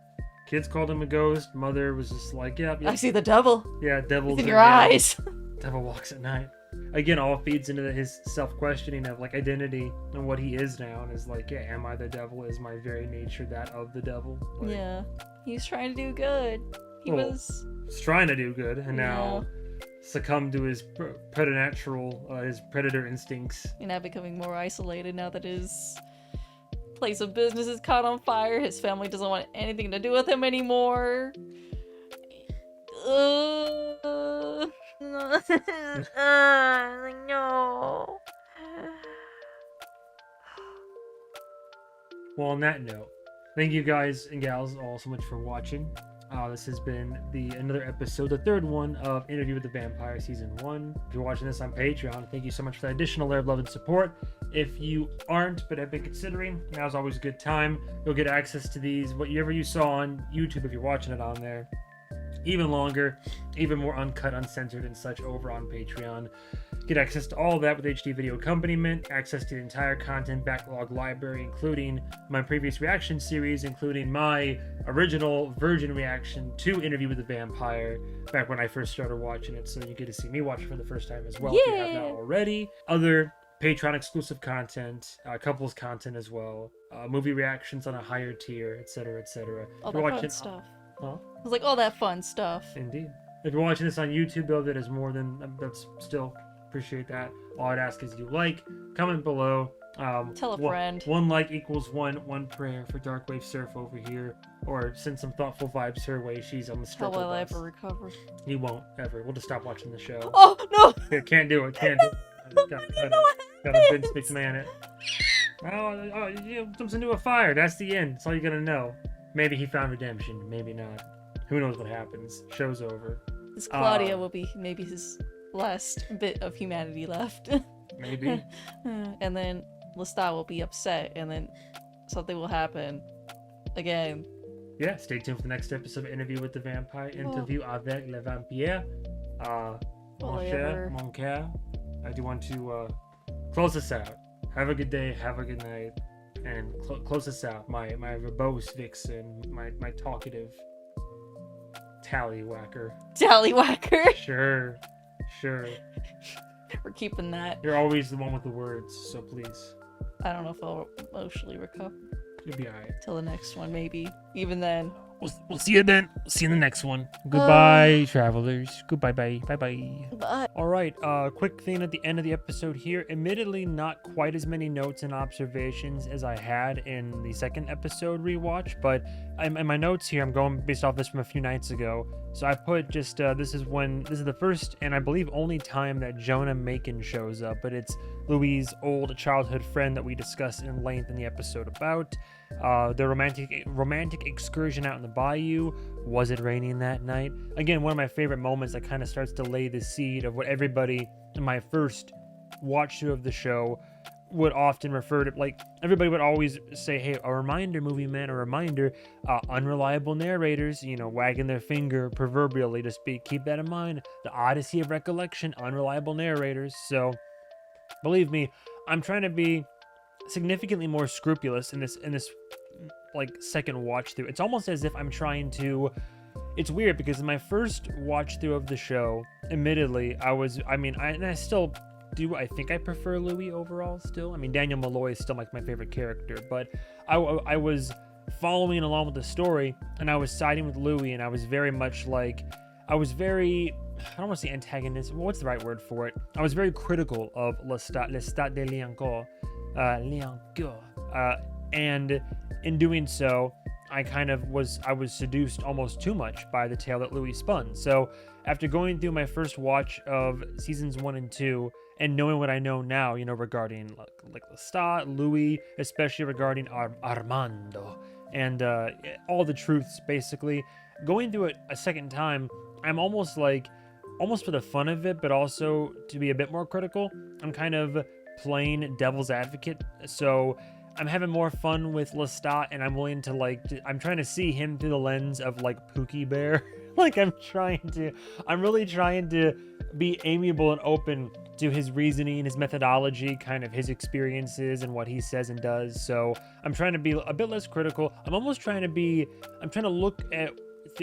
Kids called him a ghost. Mother was just like, yep. I see the devil. Yeah, devil's in your eyes. Devil walks at night. Again, all feeds into his self-questioning of like identity and what he is now, and is like, yeah, am I the devil? Is my very nature that of the devil? Like, Yeah. He's trying to do good. He was trying to do good, and now succumb to his preternatural, his predator instincts. You're now becoming more isolated now that his place of business is caught on fire. His family doesn't want anything to do with him anymore. No. Well, on that note, thank you guys and gals all so much for watching. This has been another episode, the third one of Interview with the Vampire Season 1. If you're watching this on Patreon, thank you so much for that additional layer of love and support. If you aren't, but have been considering, now's always a good time. You'll get access to these, whatever you saw on YouTube if you're watching it on there. Even longer, even more uncut, uncensored, and such over on Patreon. Get access to all of that with HD video accompaniment, access to the entire content backlog library, including my previous reaction series, including my original virgin reaction to Interview with the Vampire back when I first started watching it, so you get to see me watch it for the first time as well if you have not already. Other Patreon exclusive content, couples content as well, movie reactions on a higher tier, etc., etc. All that fun stuff. Huh? It was like all that fun stuff. Indeed. If you're watching this on YouTube, though, that is more than that's still appreciate that. All I'd ask is you like, comment below. Tell a friend. One like equals one prayer for Darkwavesurf over here, or send some thoughtful vibes her way. She's on the How struggle will I bus. ever recover? You won't ever. We'll just stop watching the show. Oh no! Yeah, can't do it. Can't do it. Gotta Vince McMahon it. Oh, you jumps into a fire. That's the end. That's all you're gonna know. Maybe he found redemption. Maybe not. Who knows what happens? Show's over. This Claudia will be maybe his last bit of humanity left. Maybe. And then Lestat will be upset, and then something will happen again. Yeah, stay tuned for the next episode of Interview with the Vampire. Interview avec le vampire. Mon cher, I do want to close us out. Have a good day, have a good night, and close us out. My verbose vixen, my talkative tallywhacker. Tallywhacker? Sure. We're keeping that. You're always the one with the words, so please. I don't know if I'll emotionally recover. You'll be alright. Till the next one, maybe. Even then. We'll see you then. See you in the next one. Goodbye, travelers. Goodbye, bye. Bye. Bye. All right. Quick thing at the end of the episode here. Admittedly, not quite as many notes and observations as I had in the second episode rewatch, but in my notes here, I'm going based off this from a few nights ago. So I put just this is the first and I believe only time that Jonah Macon shows up, but it's Louis' old childhood friend that we discussed in length in the episode about. The romantic excursion out in the bayou. Was it raining that night? Again, one of my favorite moments that kind of starts to lay the seed of what everybody in my first watch through of the show would often refer to. Like, everybody would always say, hey, a reminder, MovieMan, a reminder. Unreliable narrators, wagging their finger proverbially to speak. Keep that in mind. The odyssey of recollection, unreliable narrators. So, believe me, I'm trying to be significantly more scrupulous in this like second watch through. It's almost as if I'm trying to. It's weird because in my first watch through of the show, admittedly, I still do. I think I prefer Louis overall still. I mean, Daniel Malloy is still like my favorite character, but I was following along with the story and I was siding with Louis, and I was very much like, I don't want to say antagonist. What's the right word for it? I was very critical of Lestat de Liancourt. And in doing so, I was seduced almost too much by the tale that Louis spun. So after going through my first watch of seasons 1 and 2 and knowing what I know now, regarding like Lestat, Louis, especially regarding Armando, and all the truths, basically, going through it a second time, I'm almost for the fun of it, but also to be a bit more critical, I'm kind of playing devil's advocate. So I'm having more fun with Lestat, and I'm willing to I'm trying to see him through the lens of Pookie Bear. I'm really trying to be amiable and open to his reasoning, his methodology, kind of his experiences and what he says and does. So I'm trying to be a bit less critical. I'm trying to look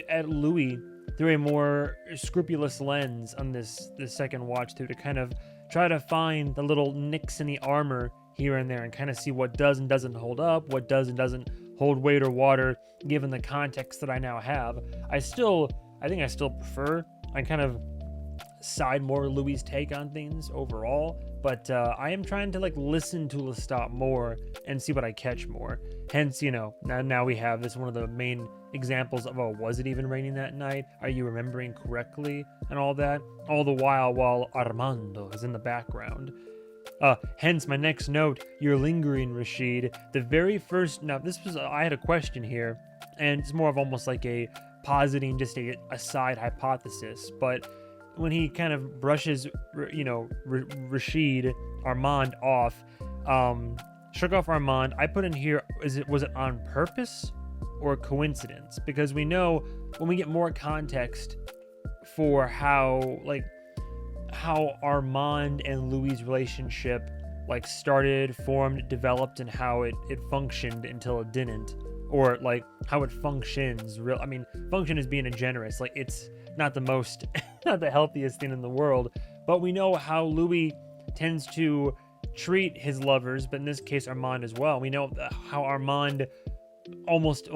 at Louis through a more scrupulous lens on this second watch through, to kind of try to find the little nicks in the armor here and there and kind of see what does and doesn't hold up, what does and doesn't hold weight or water, given the context that I now have. I think I still prefer, I kind of side more Louis' take on things overall, but I am trying to listen to Lestat more and see what I catch more. Hence, now we have this one of the main examples of, was it even raining that night? Are you remembering correctly? And all that, all the while Armando is in the background. Hence my next note, you're lingering, Rashid. The very first, now this was, I had a question here, and it's more of almost like a positing just a side hypothesis, but when he kind of brushes, Rashid, Armand off, shook off Armand, I put in here, was it on purpose or coincidence? Because we know when we get more context for how Armand and Louis' relationship started, formed, developed, and how it functioned until it didn't, or how it functions. Function is being a generous, it's not the most not the healthiest thing in the world, but we know how Louis tends to treat his lovers, but in this case Armand as well. We know how Armand almost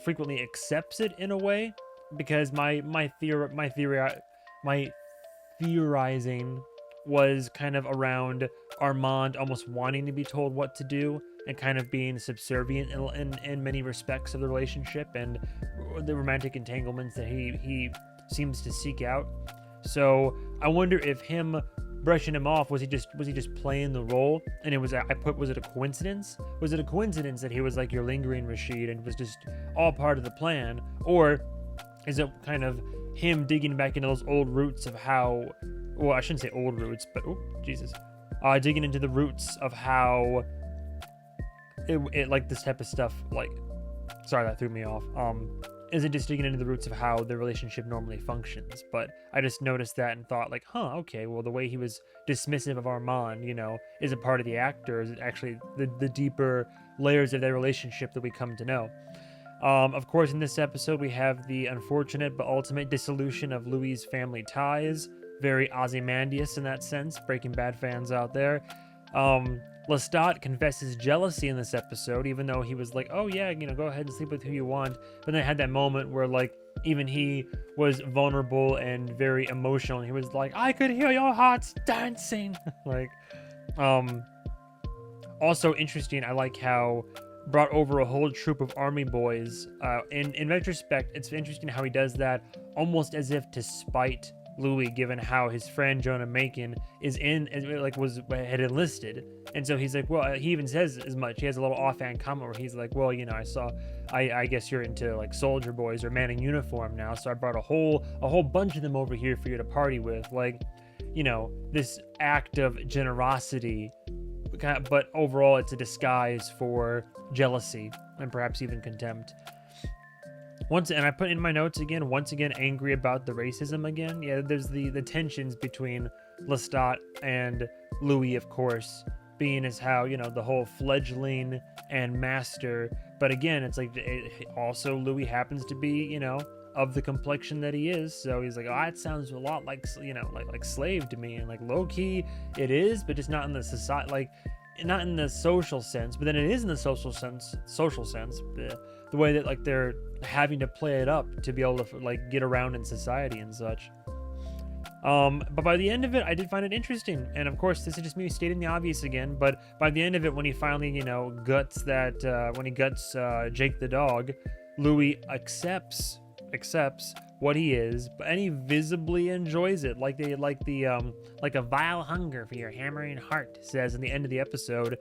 frequently accepts it in a way, because my theorizing was kind of around Armand almost wanting to be told what to do and kind of being subservient in many respects of the relationship and the romantic entanglements that he seems to seek out. So I wonder if him brushing him off, was he just playing the role, and was it a coincidence? Was it a coincidence that he was you're lingering, Rashid, and it was just all part of the plan? Or is it kind of him digging back into those old roots of how, well, I shouldn't say old roots, but digging into the roots of how it this type of stuff, sorry, that threw me off. Is it just digging into the roots of how the relationship normally functions? But I just noticed that and thought okay, well, the way he was dismissive of Armand, is it part of the act, or is it actually the deeper layers of their relationship that we come to know? Of course, in this episode, we have the unfortunate but ultimate dissolution of Louis' family ties. Very Ozymandias in that sense, Breaking Bad fans out there. Lestat confesses jealousy in this episode, even though he was oh yeah, go ahead and sleep with who you want. But then I had that moment where even he was vulnerable and very emotional, and he was I could hear your hearts dancing. Also interesting, I like how brought over a whole troop of army boys. In retrospect, it's interesting how he does that almost as if to spite Louis, given how his friend Jonah Macon had enlisted, and so he's well, he even says as much. He has a little offhand comment where he's well, I guess you're into soldier boys or man in uniform now, so I brought a whole bunch of them over here for you to party with, this act of generosity, but overall it's a disguise for jealousy and perhaps even contempt. And I put in my notes once again, angry about the racism again. Yeah, there's the tensions between Lestat and Louis, of course, being as how, the whole fledgling and master. But again, it's also Louis happens to be, of the complexion that he is. So he's it sounds a lot like slave to me. And low key it is, but just not in the society, not in the social sense, but then it is in the social sense, the way that they're having to play it up to be able to get around in society and such. But by the end of it, I did find it interesting. And of course, this is just me stating the obvious again. But by the end of it, when he finally, guts Jake the dog, Louis accepts what he is, and he visibly enjoys it, like a vile hunger for your hammering heart says in the end of the episode.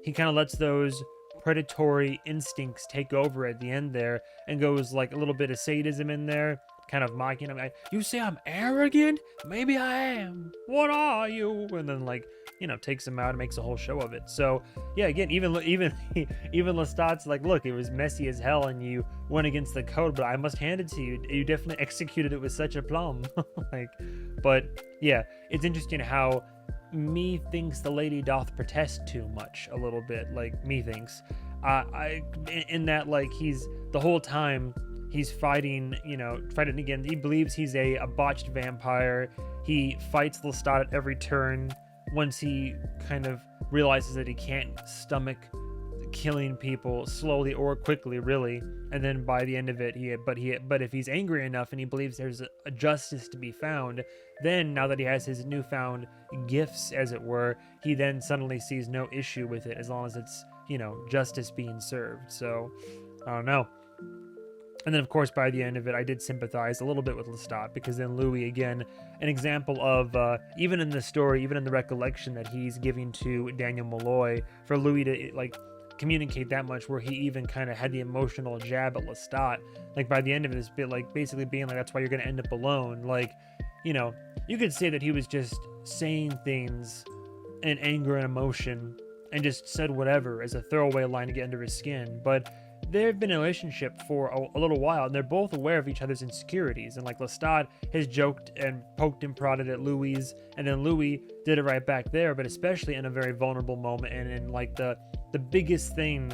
He kind of lets those predatory instincts take over at the end there, and goes like a little bit of sadism in there, kind of mocking him. You say I'm arrogant? Maybe I am. What are you? And then takes him out and makes a whole show of it. So yeah, again, even Lestat's like, look, it was messy as hell and you went against the code, but I must hand it to you. You definitely executed it with such aplomb. But yeah, it's interesting how me thinks the lady doth protest too much a little bit. Me thinks, in that he's the whole time he's fighting again. He believes he's a botched vampire. He fights Lestat at every turn. Once he kind of realizes that he can't stomach killing people slowly or quickly, really, and then by the end of it, but if he's angry enough and he believes there's a justice to be found, then now that he has his newfound gifts, as it were, he then suddenly sees no issue with it as long as it's justice being served. So I don't know. And then, of course, by the end of it, I did sympathize a little bit with Lestat, because then Louis, again, an example of, even in the story, even in the recollection that he's giving to Daniel Malloy, for Louis to, communicate that much, where he even kind of had the emotional jab at Lestat, by the end of this bit, basically being that's why you're going to end up alone. You could say that he was just saying things in anger and emotion, and just said whatever as a throwaway line to get under his skin, but they've been in a relationship for a little while, and they're both aware of each other's insecurities. And Lestat has joked and poked and prodded at Louis, and then Louis did it right back there. But especially in a very vulnerable moment, and in the biggest thing,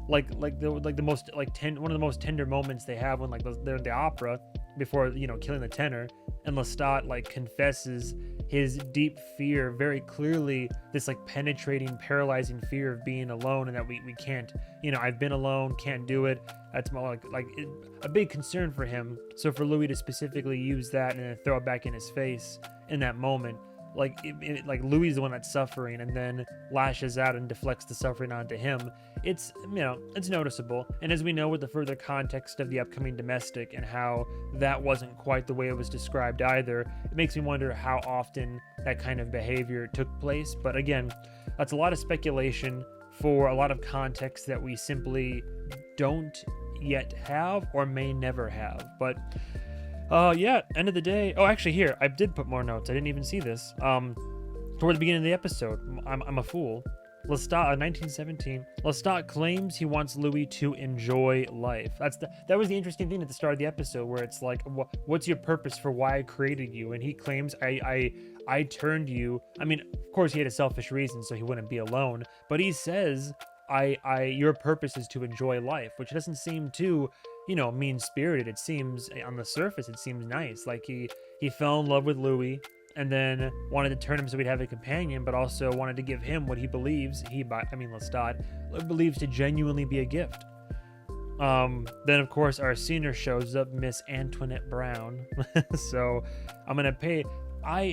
one of the most tender moments they have when they're in the opera before killing the tenor, and Lestat confesses his deep fear very clearly, this penetrating, paralyzing fear of being alone, and that we can't, I've been alone, can't do it. That's more a big concern for him. So for Louis to specifically use that and then throw it back in his face in that moment, Louis is the one that's suffering, and then lashes out and deflects the suffering onto him. It's it's noticeable. And as we know, with the further context of the upcoming domestic and how that wasn't quite the way it was described either, it makes me wonder how often that kind of behavior took place. But again, that's a lot of speculation for a lot of context that we simply don't yet have or may never have. But yeah, end of the day. Oh, actually, here, I did put more notes. I didn't even see this. Toward the beginning of the episode, I'm a fool. Lestat, 1917. Lestat claims he wants Louis to enjoy life. That was the interesting thing at the start of the episode, where it's what's your purpose for why I created you? And he claims I turned you. I mean, of course, he had a selfish reason, so he wouldn't be alone. But he says, your purpose is to enjoy life, which doesn't seem too mean-spirited. It seems, on the surface, it seems nice. He fell in love with Louis, and then wanted to turn him so he'd have a companion, but also wanted to give him what he believes, Lestat, believes to genuinely be a gift. Then, of course, our senior shows up, Miss Antoinette Brown. So, I'm gonna pay...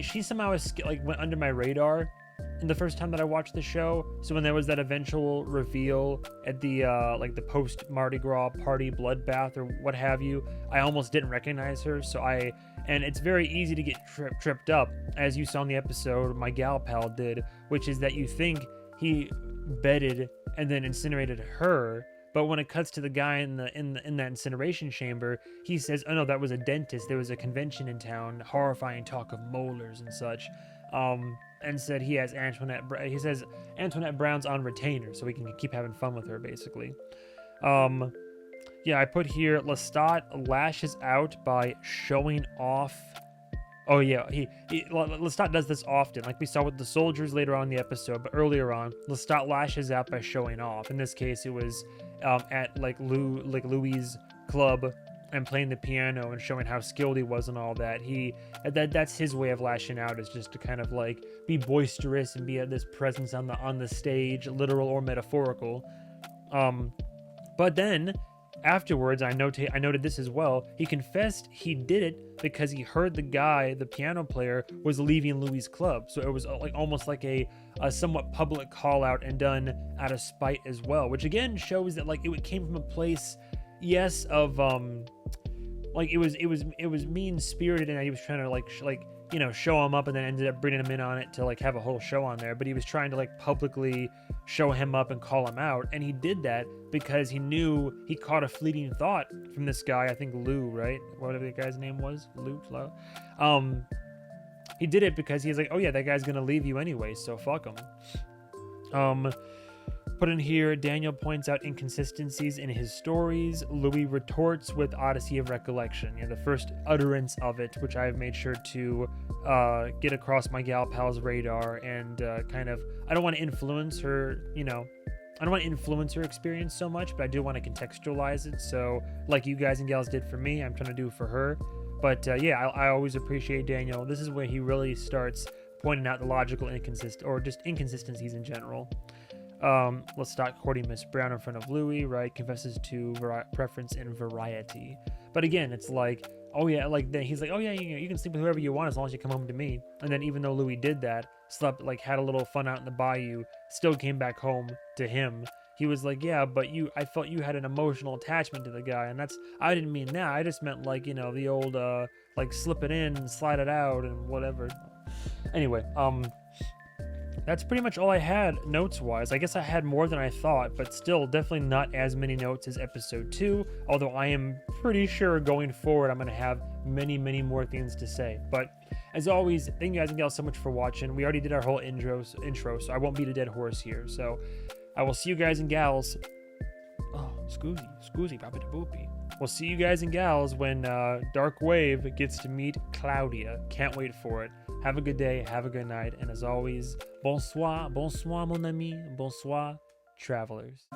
She somehow went under my radar in the first time that I watched the show. So when there was that eventual reveal at the the post Mardi Gras party bloodbath or what have you, I almost didn't recognize her. And it's very easy to get tripped up, as you saw in the episode my gal pal did, which is that you think he bedded and then incinerated her, but when it cuts to the guy in that incineration chamber, he says, oh no, that was a dentist. There was a convention in town, horrifying talk of molars and such. And said he has he says Antoinette Brown's on retainer, so we can keep having fun with her, basically. Yeah, I put here, Lestat lashes out by showing off. Oh yeah, Lestat does this often, like we saw with the soldiers later on in the episode, but earlier on, Lestat lashes out by showing off. In this case, it was at Louis' club, and playing the piano and showing how skilled he was and all that. That's his way of lashing out, is just to kind of be boisterous and be at this presence on the stage, literal or metaphorical. But then afterwards, I noted this as well. He confessed he did it because he heard the guy, the piano player, was leaving Louis' club. So it was like almost like a somewhat public call out and done out of spite as well, which again shows that like it came from a place, yes, of like it was mean spirited, and he was trying to like show him up, and then ended up bringing him in on it to like have a whole show on there. But he was trying to like publicly show him up and call him out, and he did that because he knew he caught a fleeting thought from this guy, I think Lou, right? Whatever the guy's name was, Lou. He did it because he's like, oh yeah, that guy's gonna leave you anyway, so fuck him. Put in here, Daniel points out inconsistencies in his stories. Louis retorts with Odyssey of Recollection, the first utterance of it, which I've made sure to get across my gal pal's radar, and kind of, I don't want to influence her, I don't want to influence her experience so much, but I do want to contextualize it. So like you guys and gals did for me, I'm trying to do for her. But yeah, I always appreciate Daniel. This is where he really starts pointing out the logical inconsistencies in general. Let's start courting Miss Brown in front of Louis, right? Confesses to preference in variety. But again, it's like, oh yeah, like then he's like, oh yeah, you can sleep with whoever you want as long as you come home to me. And then even though Louis did that, slept, like had a little fun out in the bayou, still came back home to him. He was like, yeah, but I felt you had an emotional attachment to the guy, and I didn't mean that. I just meant like, the old like slip it in and slide it out and whatever. Anyway, that's pretty much all I had notes-wise. I guess I had more than I thought, but still definitely not as many notes as episode 2, although I am pretty sure going forward I'm going to have many, many more things to say. But as always, thank you guys and gals so much for watching. We already did our whole intro, so I won't beat a dead horse here. So I will see you guys and gals. Oh, scoozy, papi da boopy. We'll see you guys and gals when Darkwave gets to meet Claudia. Can't wait for it. Have a good day, have a good night, and as always, bonsoir mon ami, bonsoir, travelers.